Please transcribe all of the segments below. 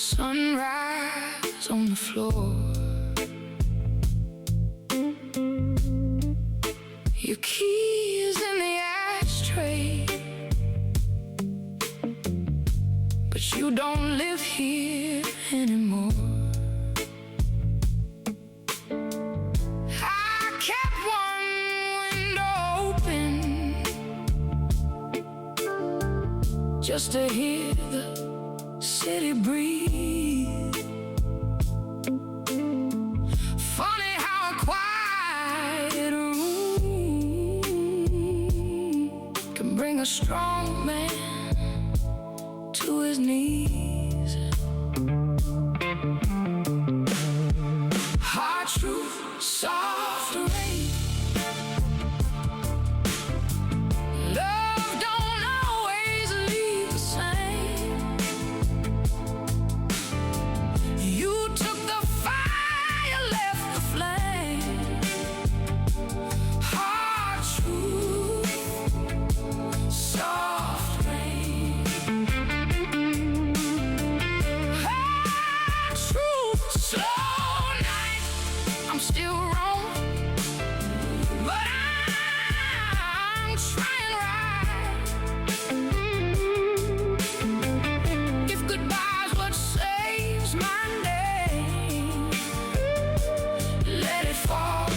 Sunrise on the floor. Your keys in the ashtray, but you don't live here anymore. I kept one window open just to hear the city breathe. Funny how a quiet room can bring a strong man to his knees. Hard truth, soft rain. Love don't always leave the same. You took the fire, left the flame. Hard truth, soft rain. Hard truth, slow night. I'm still wrong, but I'm trying right. If goodbye's what saves my name, let it fall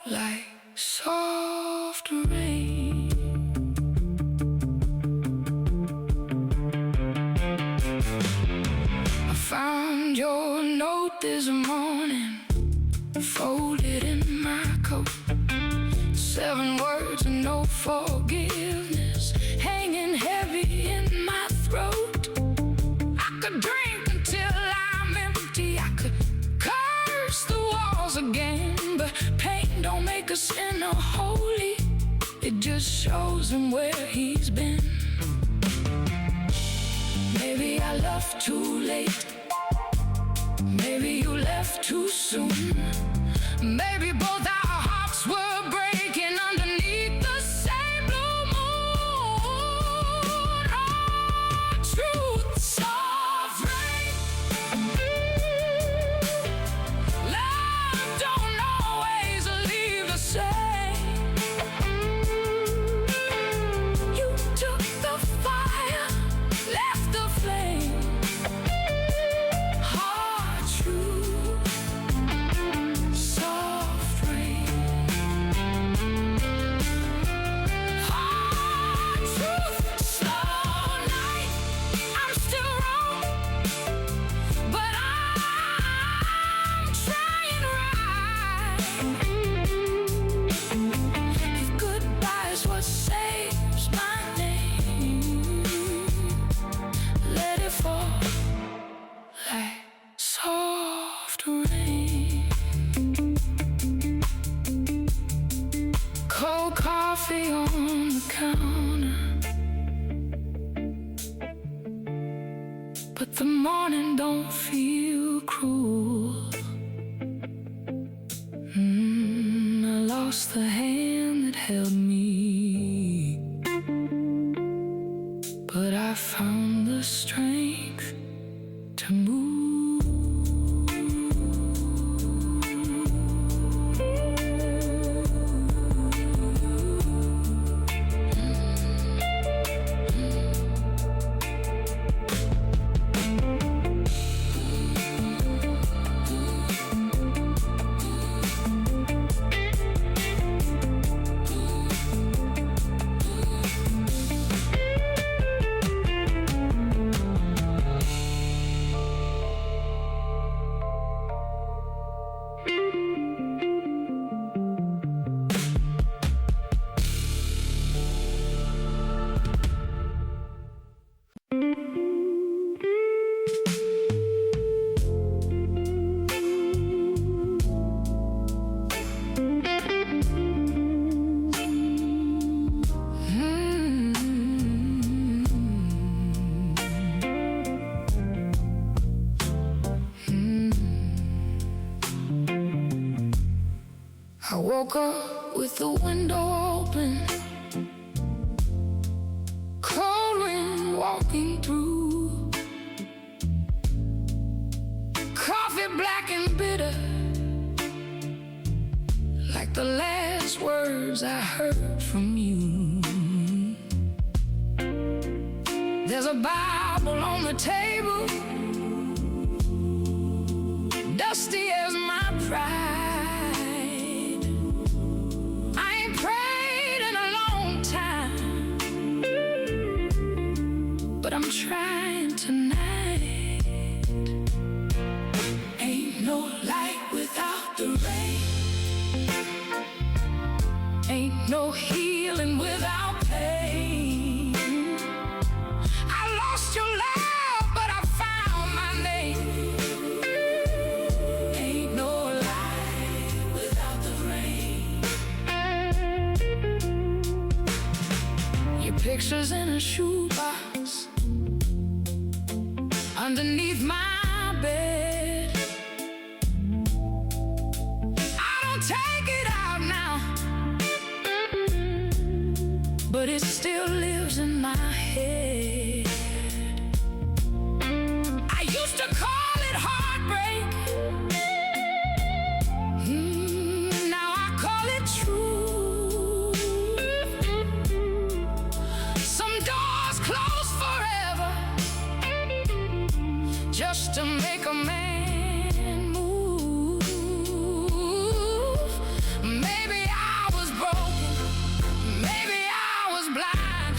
like soft rain. I found your note this morning, folded in my coat. 7 words and no forgiveness, hanging heavy in my throat. I could drink until I'm empty, I could curse the walls again, but pain don't make a sinner holy. It just shows him where he's been. Maybe I left too late, maybe you left too soon. Maybe both our hearts were breaking underneath the same blue moon. Oh, truth, soft rain. Love don't always leave the same. You took the fire, left the flame. Hard truth, soft rain. Hard truth, slow night. I'm still wrong, but I'm trying right. If goodbye is what saves my name, let it fall like soft rain. Cold coffee on the counter, but the morning don't feel cruel. I lost the hand that held me, but I found the strength to move. I woke up with the window open, cold wind walking through. the last words I heard from you. There's a Bible on the table, dusty as my pride. I ain't prayed in a long time, but I'm trying tonight. Ain't no light without the rain, ain't no healing without pain. I lost your love, but I found my name. Ain't no light without the rain. Your picture's in a shoebox underneath my bed. I don't take it out now, but it still lives in my head. I used to call it heartbreak, now I call it true. Some doors close forever just to make a man move. Maybe I was broken, maybe I was blind,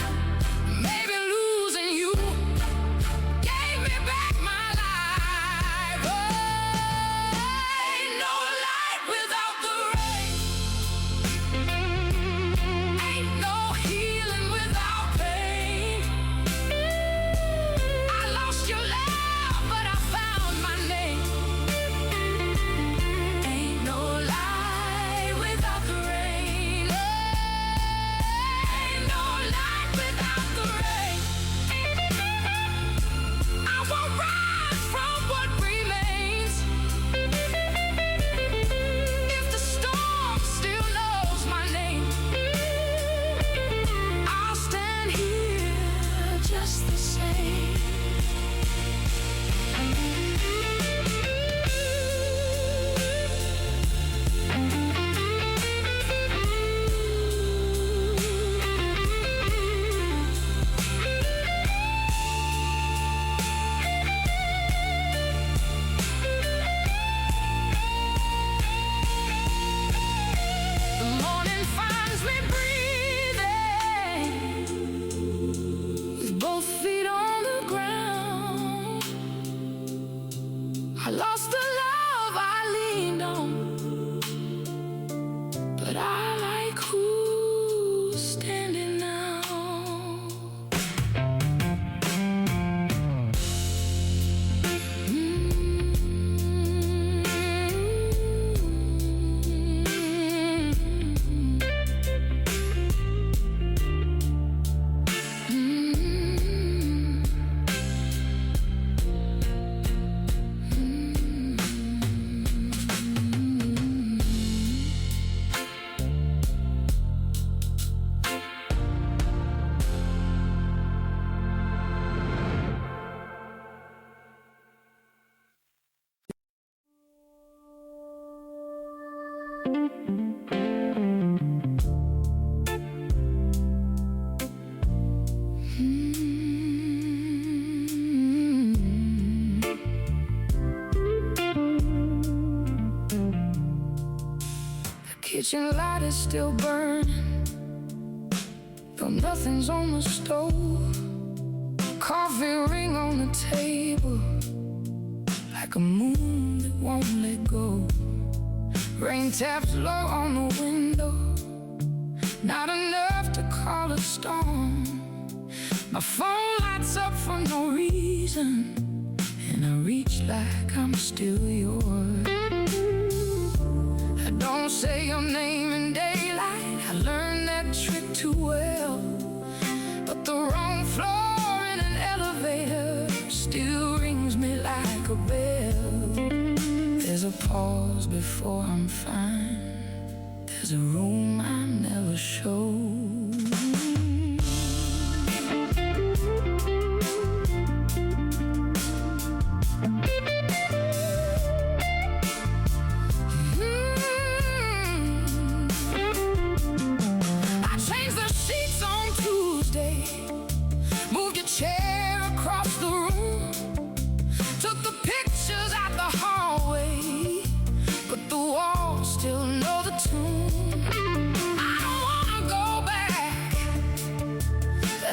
maybe losing you gave me back my life. Oh, ain't no light without the rain, ain't no healing without pain. I lost your love, but I found my name. Ain't no light without the rain. Ain't no light without the rain. I won't run from what remains. If the storm still knows my name, I'll stand here just the same. The morning finds me breathing with both feet on the ground. I lost the love I leaned on, but I like who's standing now. The kitchen light is still burning, though nothing's on the stove. Coffee ring on the table, like a moon that won't let go. Rain taps low on the window, not enough to call a storm. My phone lights up for no reason, and I reach like I'm still yours. I don't say your name in daylight, I learned that trick too well. But the wrong floor in an elevator still rings me like a bell. There's a pause before I'm fine, there's a room I never show.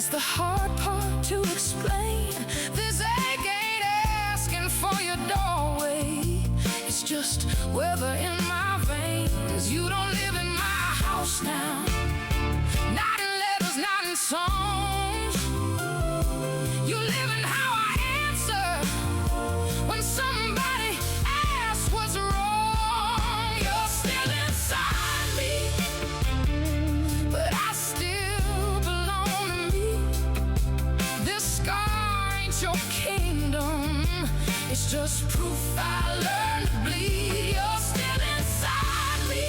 That's the hard part to explain. This egg ain't asking for your doorway. It's just weather in my veins. You don't live in my house now, not in letters, not in songs. You live in how I answer when somebody asks what's wrong. You're still inside me, but I still belong to me. This scar ain't your kingdom, it's just proof I learned to bleed. You're still inside me,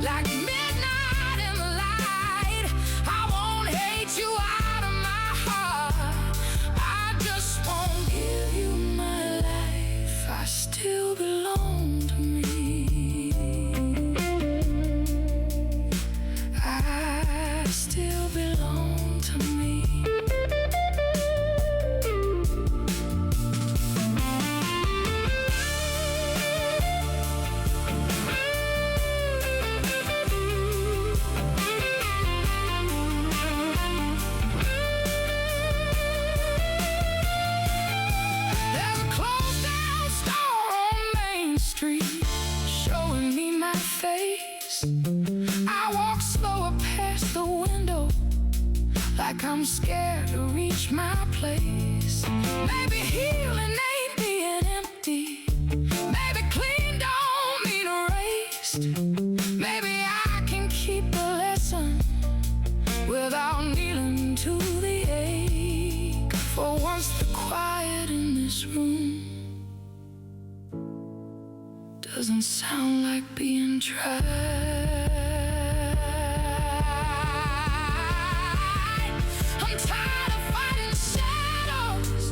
like midnight in the light. I won't hate you out of my heart, I just won't give you my life. I still belong to me, I still belong to me. Showing me my face. I walk slower past the window, like I'm scared to reach my place. Maybe healing ain't being empty, maybe clean don't mean erased. Maybe I can keep the lesson without kneeling to the ache. For once the quiet in this room doesn't sound like being tried. I'm tired of fighting shadows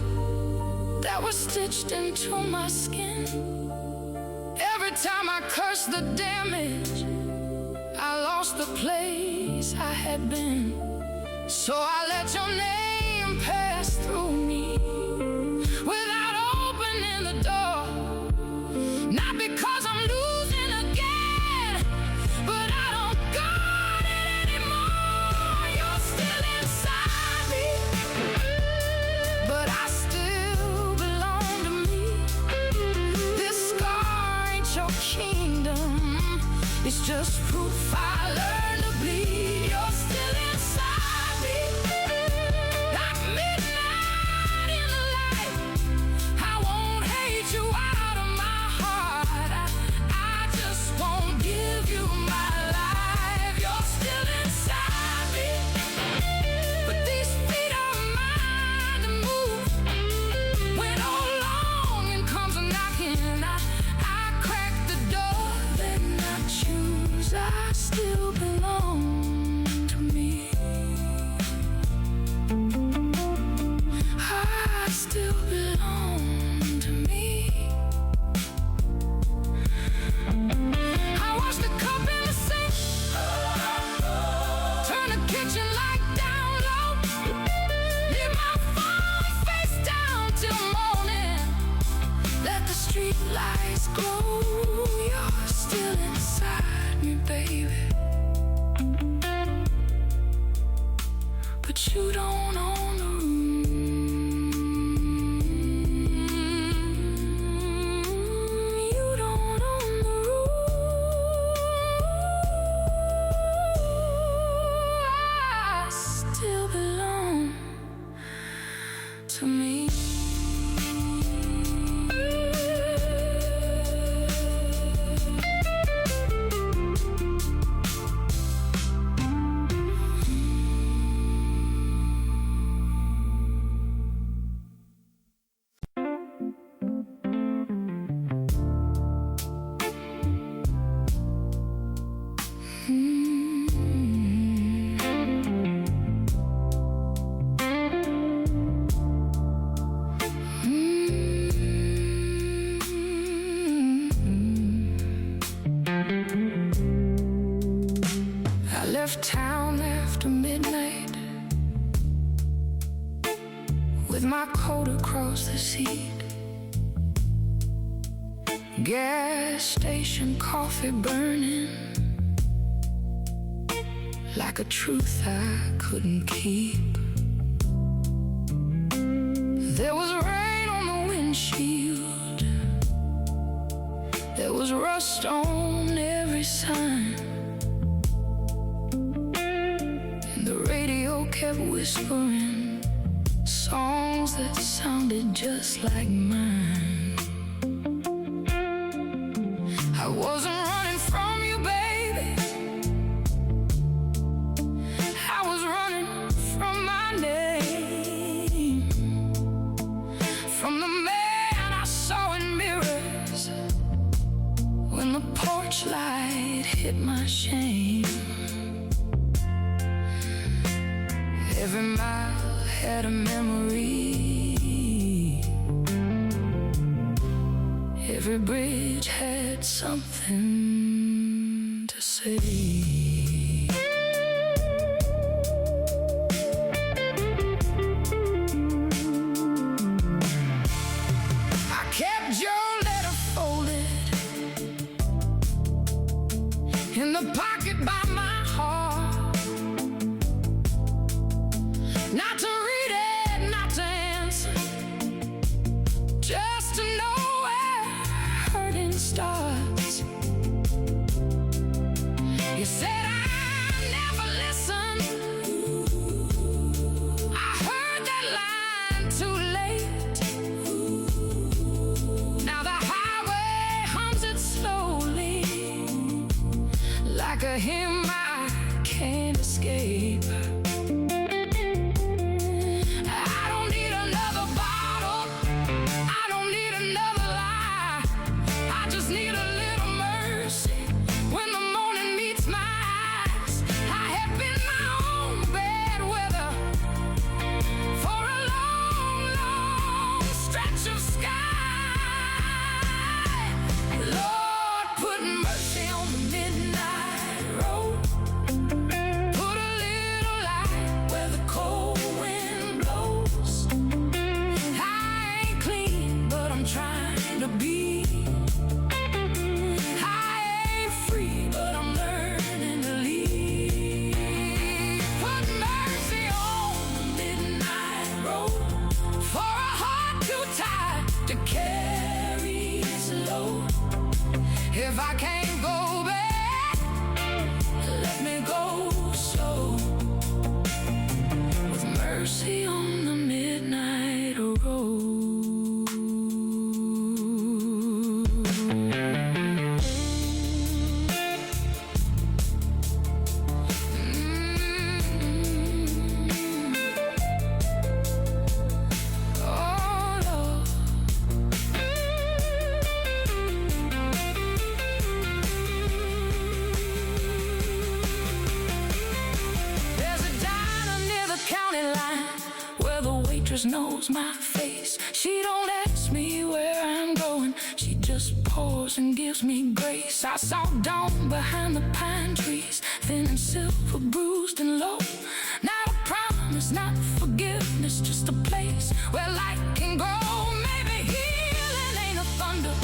that were stitched into my skin. Every time I curse the damage, I lost the place I had been. So I let your name pass through me without opening the door. Not because I'm losing again, but I don't got it anymore. You're still inside me, but I still belong to me. This scar ain't your kingdom, it's just proof I learned to bleed. You're still inside me, like midnight in the light. I won't hate you out of my heart, I just won't give you my life. You're still inside me, but these feet are mine to move. When old longing comes a knocking, I crack the door, then I choose. I still belong to me, I still belong to me. I wash the cup in the sink, turn the kitchen light down low, leave my phone face down till morning, let the street lights glow. You're still inside me, baby, but you don't own the room. You don't own the room. I still belong to me. I left town after midnight with my coat across the seat. Gas station coffee burning like a truth I couldn't keep. There was rain on the windshield, there was rust on every sign, and the radio kept whispering songs that sounded just like mine. I wasn't running from you, baby, I was running from my name, from the man I saw in mirrors when the porch light hit my shame. Every mile had a memory, every bridge had something to say. I kept your letter folded in the pocket by my heart, not to read it, not to answer, just to know where hurting starts. You said I never listened, I heard that line too late. Now the highway hums it slowly, like a hymn I can't escape. I don't need another bottle, I don't need another lie, I just need a little mercy when the morning meets my eyes. I have been my own bad weather for a long, long stretch of sky. Lord, put mercy on the midnight road, put a little light where the cold wind blows. I ain't clean, but I'm trying to be. I ain't free, but I'm learning to leave. Put mercy on the midnight road for a heart too tired to carry its load. If I can't go back, let me go slow, with mercy on the midnight road. Oh Lord, there's a diner near the county line where the waitress knows my face. She don't ask me where I'm going, she just pours and gives me grace. I saw dawn behind the pine trees, thin and silver, bruised and low. Not a promise, not forgiveness, just a place where light can grow. Maybe healing ain't a thunder,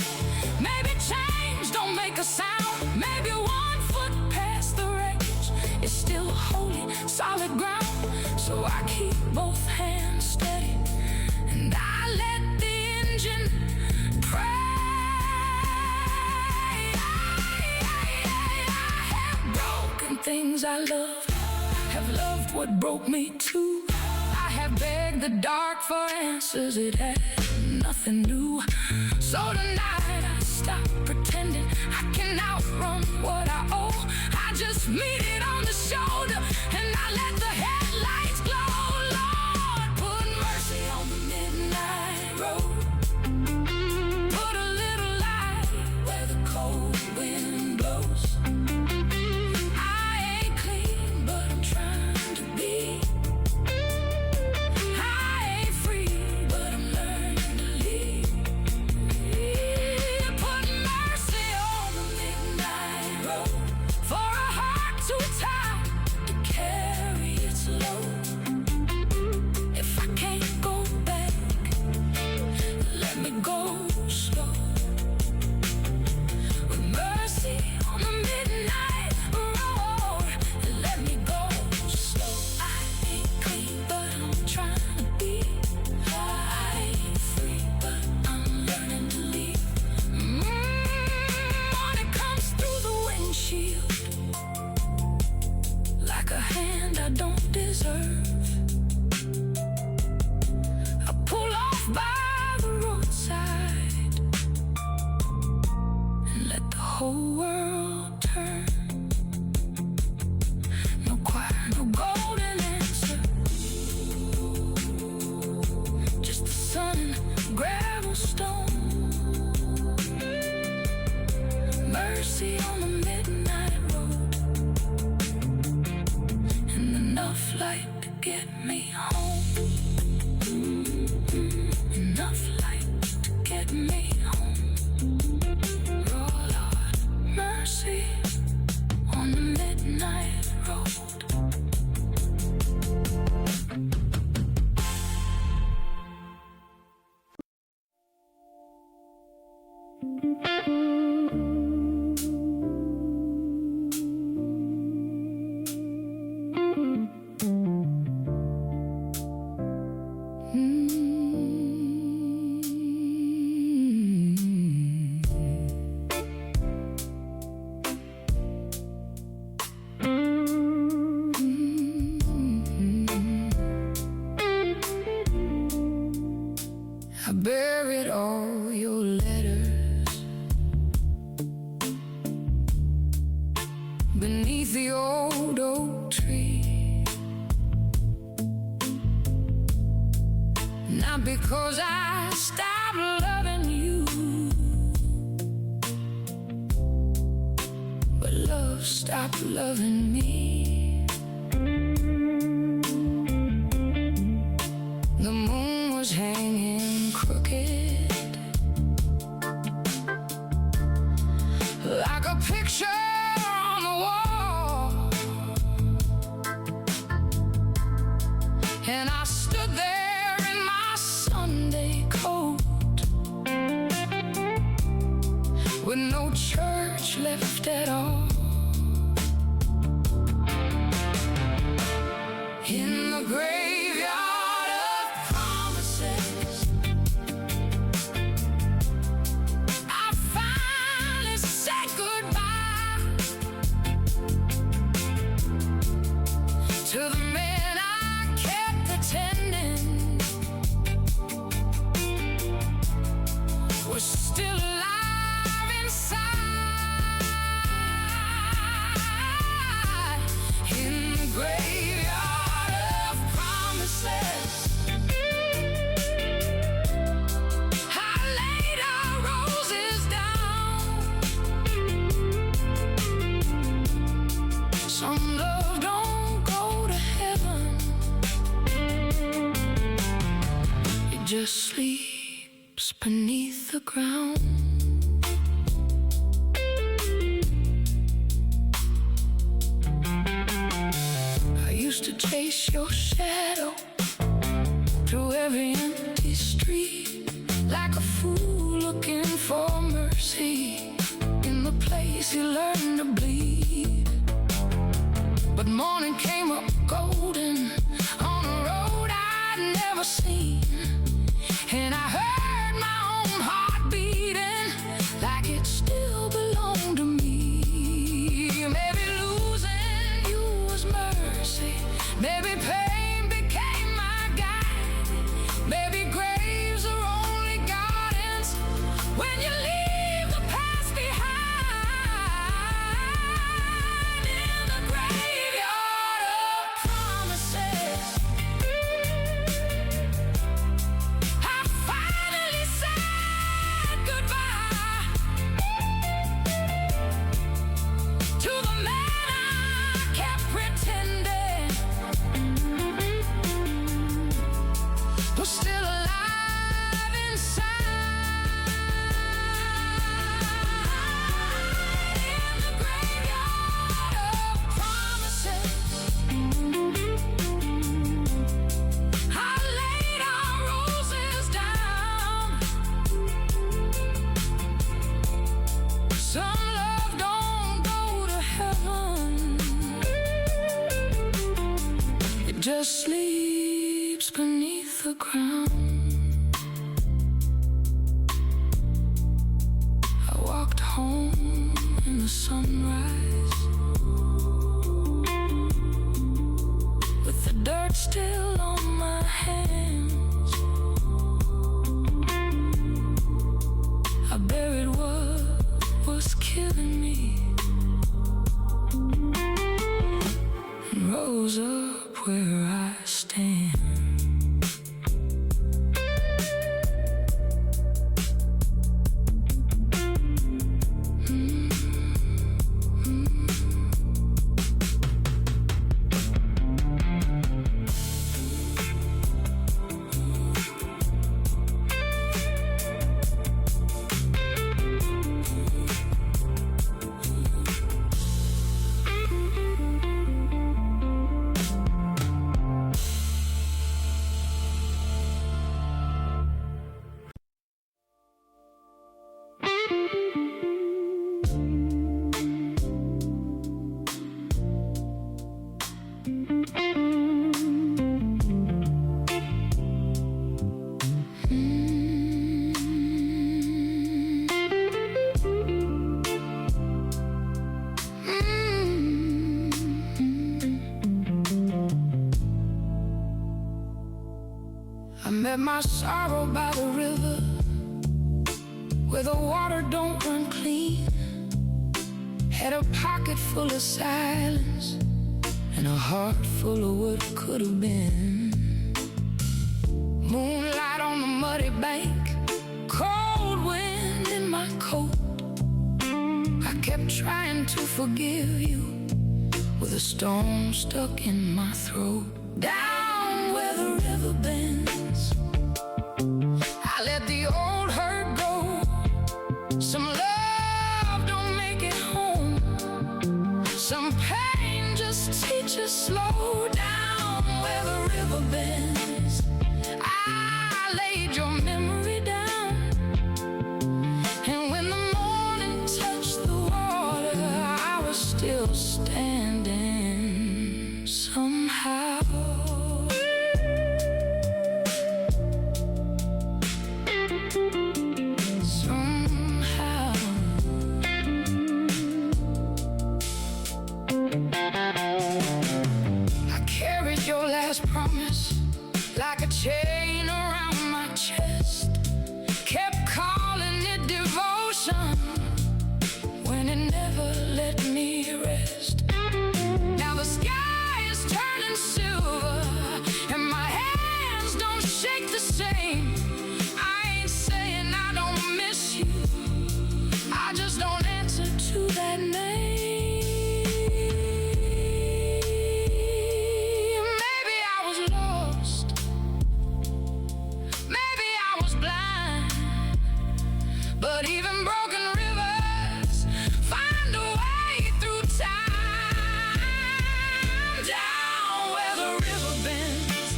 maybe change don't make a sound, maybe 1 foot past the wreckage is still holy, solid ground. So I keep both hands steady and I let the engine pray. I have broken things I love, have loved what broke me too. I have begged the dark for answers, it had nothing new. So tonight I stop pretending I can outrun what I owe. I just meet it on the shoulder and I let the headlights glow. Lord, put mercy on the midnight road, put a little light where the cold wind blows. I ain't clean, but I'm trying to be. I ain't free, but I'm learning to leave. Put mercy on the midnight road for a heart too tired to carry its load. buried all your letters beneath the old oak tree. Not because I stopped loving you, but love stopped loving me. The moon was hanging crooked like a picture on the wall, and I stood there in my Sunday coat with no church left at all. In the graveyard of promises, I finally said goodbye to the man I kept pretending was still alive inside. In the graveyard of promises, I laid our roses down. Some love don't go to heaven, it just sleeps beneath the ground. I used to chase your shadow through every empty street, like a fool looking for mercy in the place you learned to bleed. But morning came up golden on a road I'd never seen, and I heard my own heart beating like it still belonged to me. Maybe losing you was mercy, maybe pain became my guide, maybe graves are only gardens when you leave the past behind. In the graveyard of promises, I finally said goodbye to the man I kept pretending was still alive inside. In the graveyard of promises, I laid our roses down. Some love don't go to heaven, it just sleeps beneath the ground. I walked home in the sunrise with the dirt still on my hands. I buried what was killing me and rose up where I stand. I met my sorrow by the river, where the water don't run clean. Had a pocket full of silence and a heart full of what could have been. Moonlight on the muddy bank, cold wind in my coat. I kept trying to forgive you with a stone stuck in my throat. Down where the river bends, I let the old hurt go. Some love don't make it home. Some pain just teaches slow. Down where the river bends, I laid your memory down. And when the morning touched the water, I was still standing somehow. Promise like a chain around my chest, kept calling it devotion when it never let me rest. Now the sky is turning silver and my hands don't shake the same. I ain't saying I don't miss you, I just don't answer to that name. But even broken rivers find a way through time. Down where the river bends,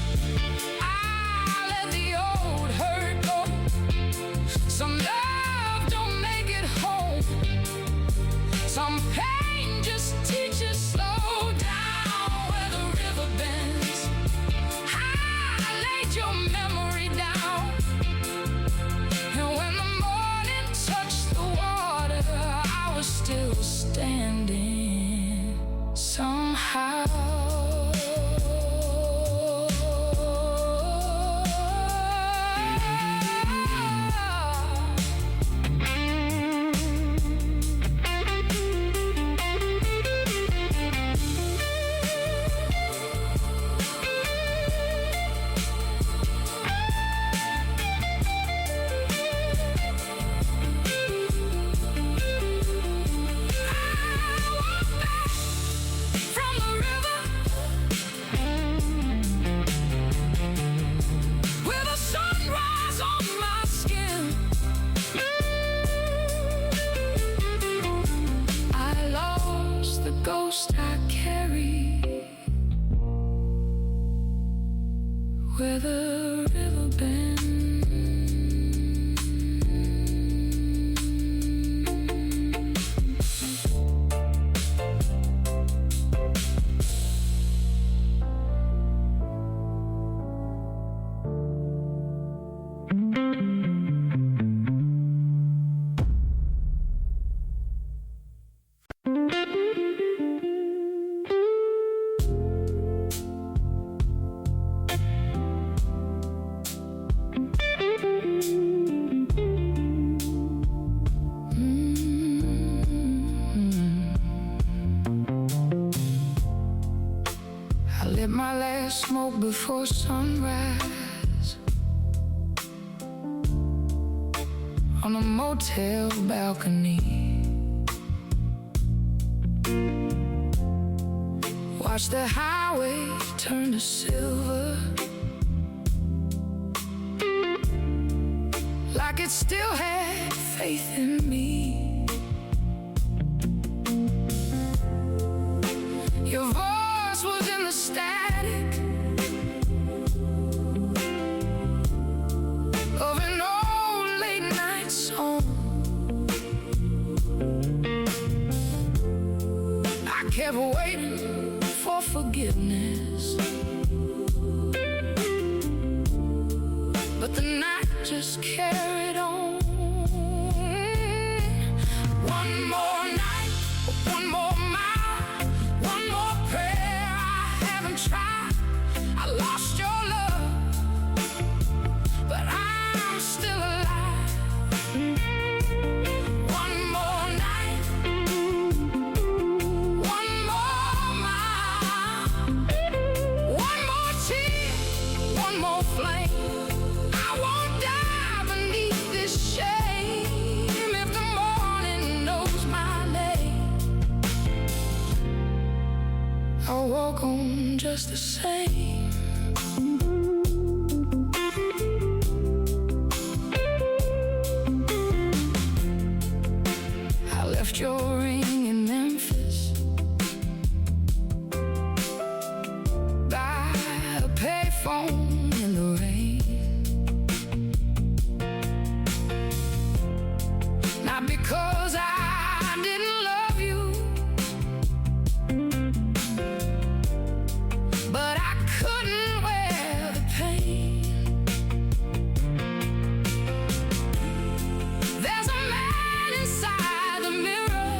I let the old hurt go. Some love don't make it home. Some pain just teaches slow. Down where the river bends, I laid your memory down. And when the touched the water, I was still standing somehow. Ghost I carry where the river bends. Lit my last smoke before sunrise on a motel balcony. Watch the highway turn to silver, like it still had faith in me. Your voice was in the static of an old late night song. I kept waiting for forgiveness, but the night just carried on. One more night, one more mile, one more prayer I haven't tried. I lost your love flame. I won't die beneath this shame if the morning knows my name. I'll walk on just the same. I left your ring in Memphis by a payphone in the rain. Not because I didn't love you, but I couldn't wear the pain. There's a man inside the mirror.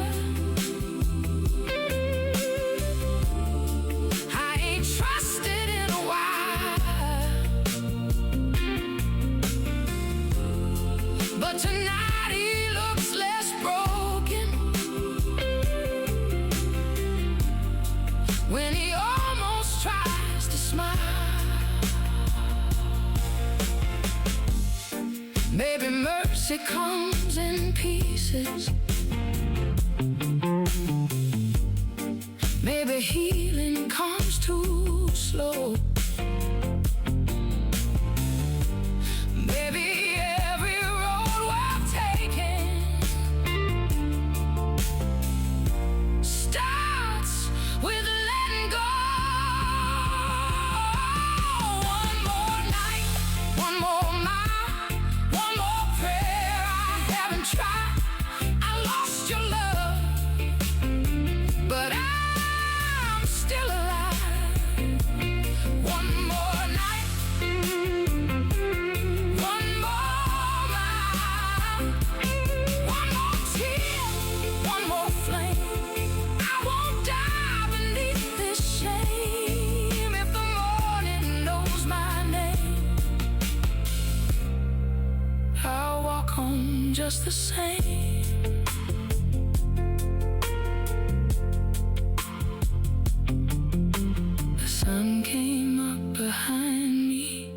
I ain't trusted in a while, but tonight he looks less broken when he almost tries to smile. Maybe mercy comes in pieces. Maybe healing comes too slow. Maybe every road we're taking starts with letting go. One more night, one more mile, one more prayer I haven't tried. I lost your love, but I'm still alive. One more night, one more mile, one more tear, one more flame. I won't die beneath this shame if the morning knows my name. I'll walk home just the same. The sun came up behind me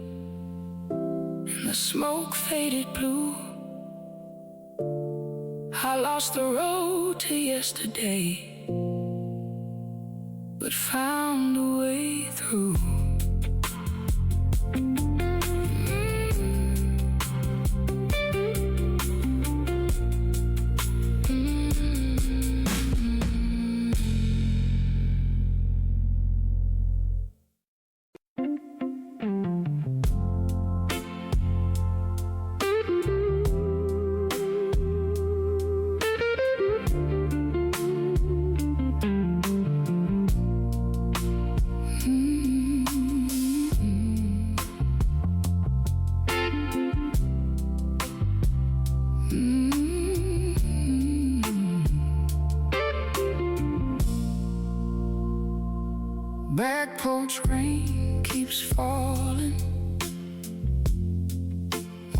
and the smoke faded blue. I lost the road to yesterday, but found a way through. Back porch rain keeps falling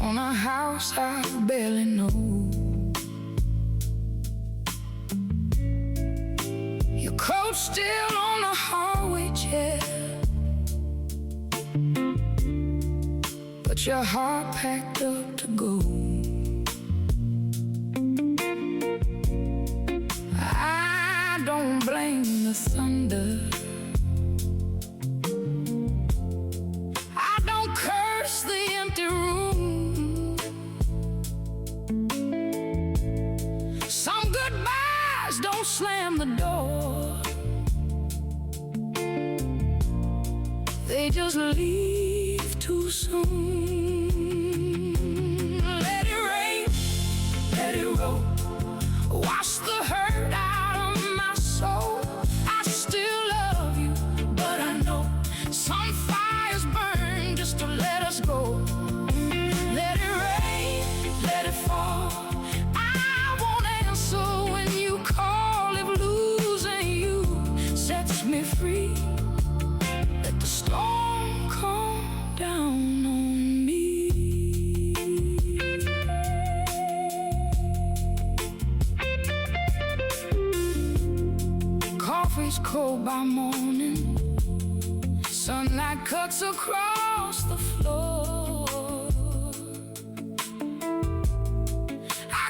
on a house I barely know. Your coat's still on the hallway chair, but your heart packed up to go. I don't blame the thunder, I don't curse the empty room. Some goodbyes don't slam the door, they just leave too soon. Let it rain, let it roll, wash the hurt out of my soul. I still love you, but I know some fires burn just to let us go. Let it rain, let it fall, I won't answer when you call if losing you sets me free. Let the storm come down on me. Coffee's cold by morning, sunlight cuts across the floor.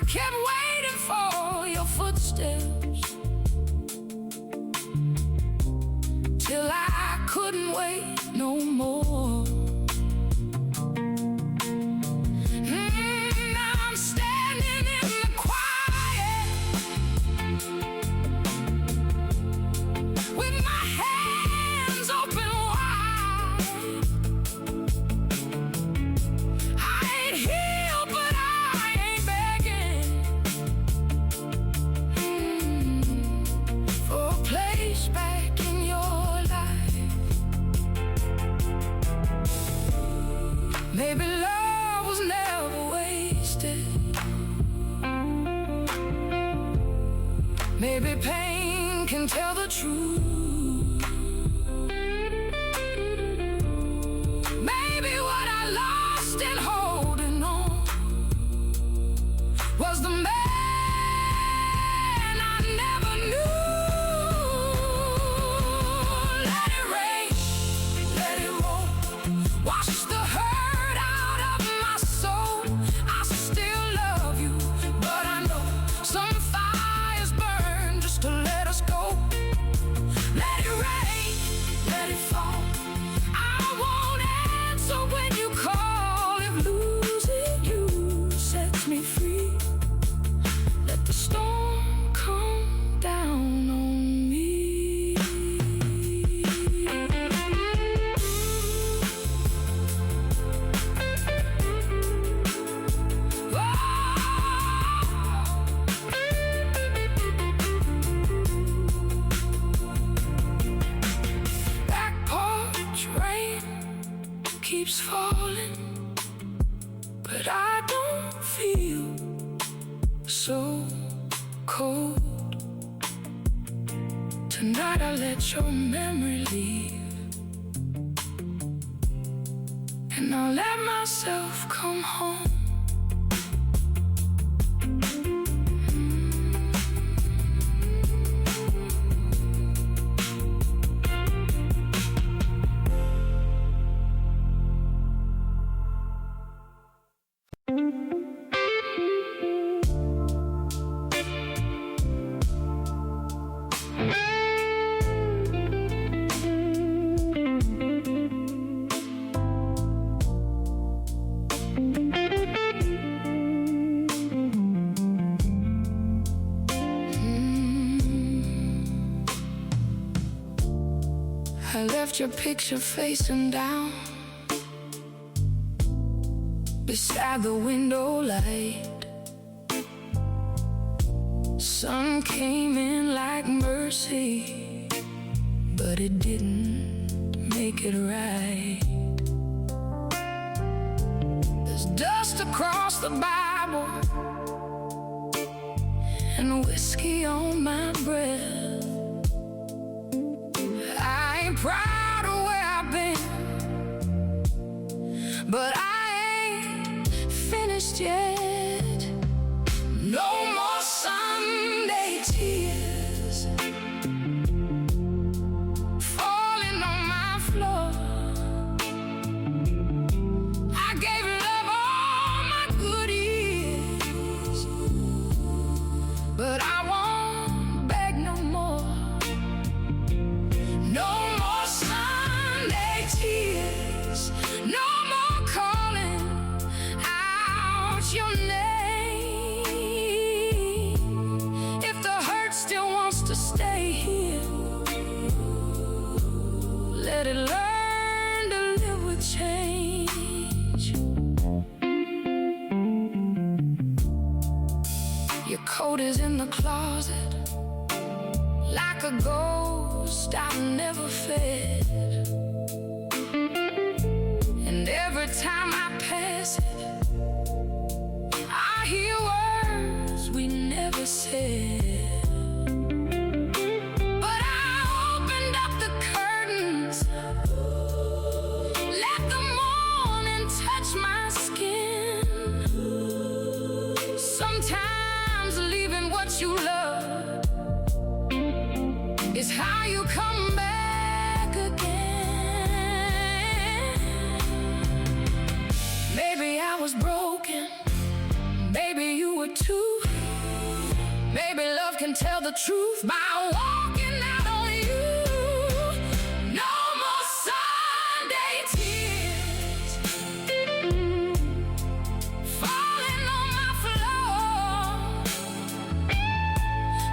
kept waiting for your footsteps till I couldn't wait no more. Now I'm standing in the quiet with my hands open wide. I ain't healed, but I ain't begging for a place back in your life. Maybe love was never wasted. Maybe pain can tell the truth. Maybe what I lost in holding on was the man I never knew. Let it rain, let it roll, wash the hurt out of my soul. I still love you, but I know some fires burn just to let us go. Let it rain, let it fall. I won't answer when you call if losing you sets me free. Let the storm come down on me. Back porch rain keeps falling, but I don't feel so cold. Tonight I let your memory leave, and I'll let myself come home. I left your picture facing down beside the window light. Sun came in like mercy, but it didn't make it right. There's dust across the Bible and whiskey on my breath. I ain't proud of where I've been, but I ain't finished yet. No more Sunday tears falling on my floor. I gave love all my good years, but I won't beg no more. No more Sunday tears, no more calling out your name. If the hurt still wants to stay here, let it learn to live with change. Your coat is in the closet like a ghost I never fed, and every time I pass it, I hear words we never said. But I opened up the curtains, let the morning touch my skin. Sometimes leaving what you love is how you come back again. Maybe I was broken, maybe you were too. Maybe love can tell the truth by walking out on you. No more Sunday tears falling on my floor.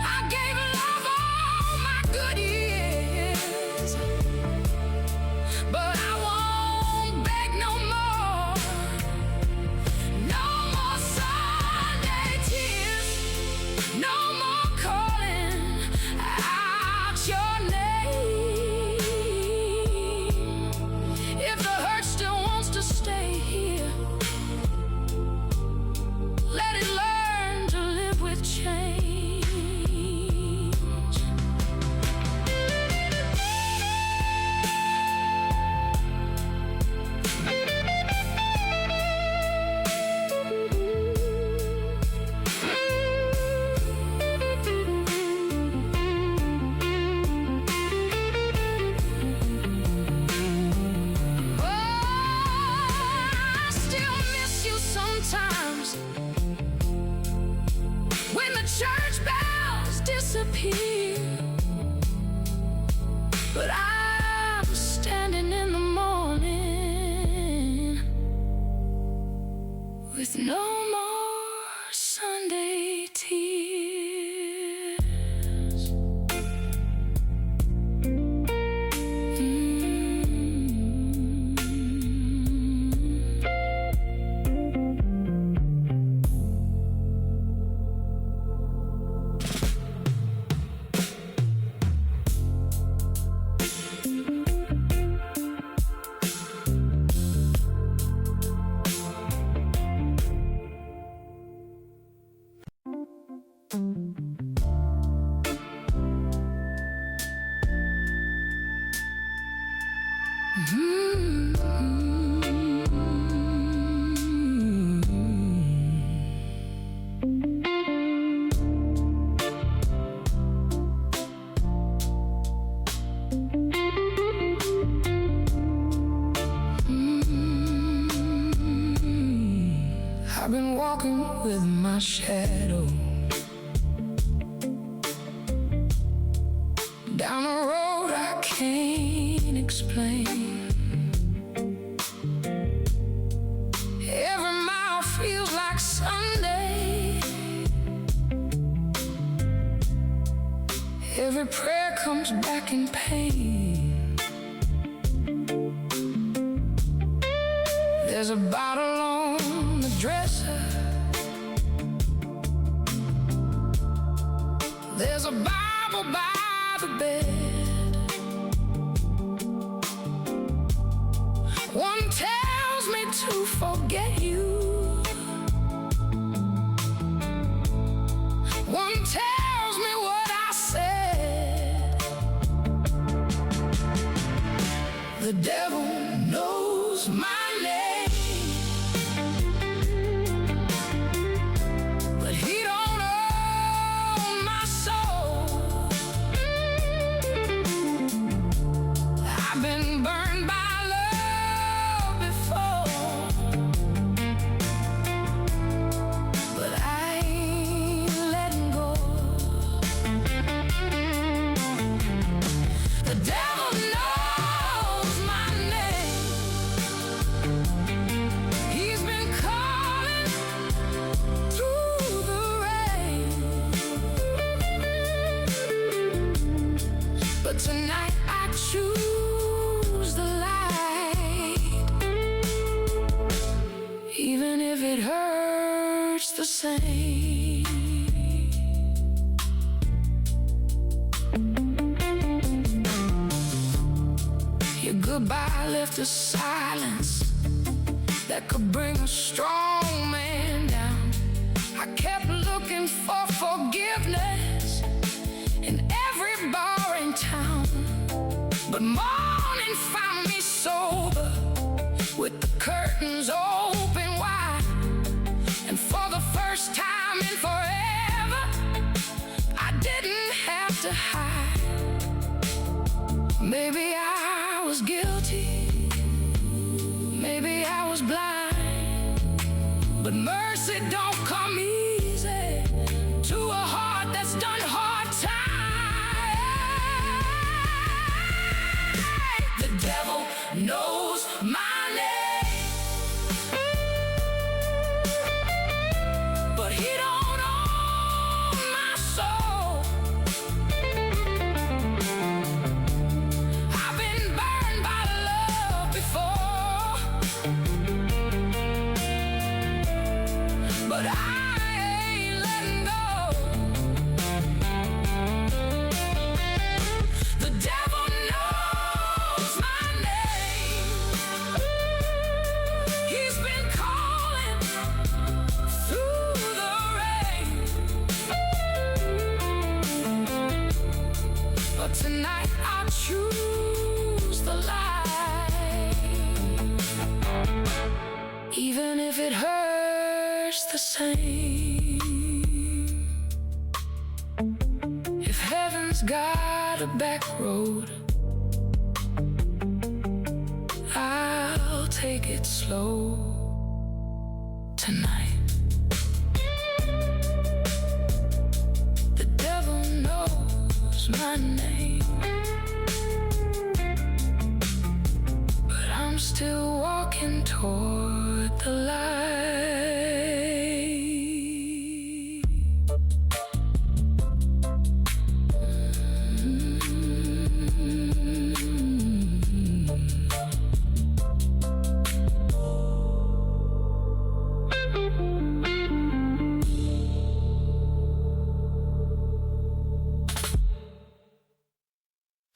I gave love all my good years, but I won't beg no more. No more Sunday tears, no more calling out your name. If the hurt still wants to stay here, let it learn to live with change. I still miss you sometimes when the church bells disappear, but I'm standing in the morning with no more Sunday tears. I've been walking with my shadow down a road I can't explain. Every mile feels like Sunday. Every prayer comes back in pain. There's a bottle on the dresser. There's a Bible by the bed. One tells me to forget you. One tells me what I said. The devil knows my name, but he don't own my soul. I've been burned by love before, but I ain't letting go. The devil knows my name. He's been calling through the rain, but tonight I choose the light, even if it hurts the same. Your goodbye left a silence that could bring a strong man down. I kept looking for forgiveness in every bar in town, but morning found me sober with the curtains open wide. And for the first time in forever, I didn't have to hide. Maybe I was guilty, maybe I was blind, but mercy don't come easy. done hard time. The devil knows my name, but he don't own my soul. I've been burned by love before, but I ain't letting go. The devil knows my name. He's been calling through the rain, but tonight I choose the light, even if it hurts the same. If heaven's got a back road, I'll take it slow tonight. The devil knows my name, but I'm still walking toward the light.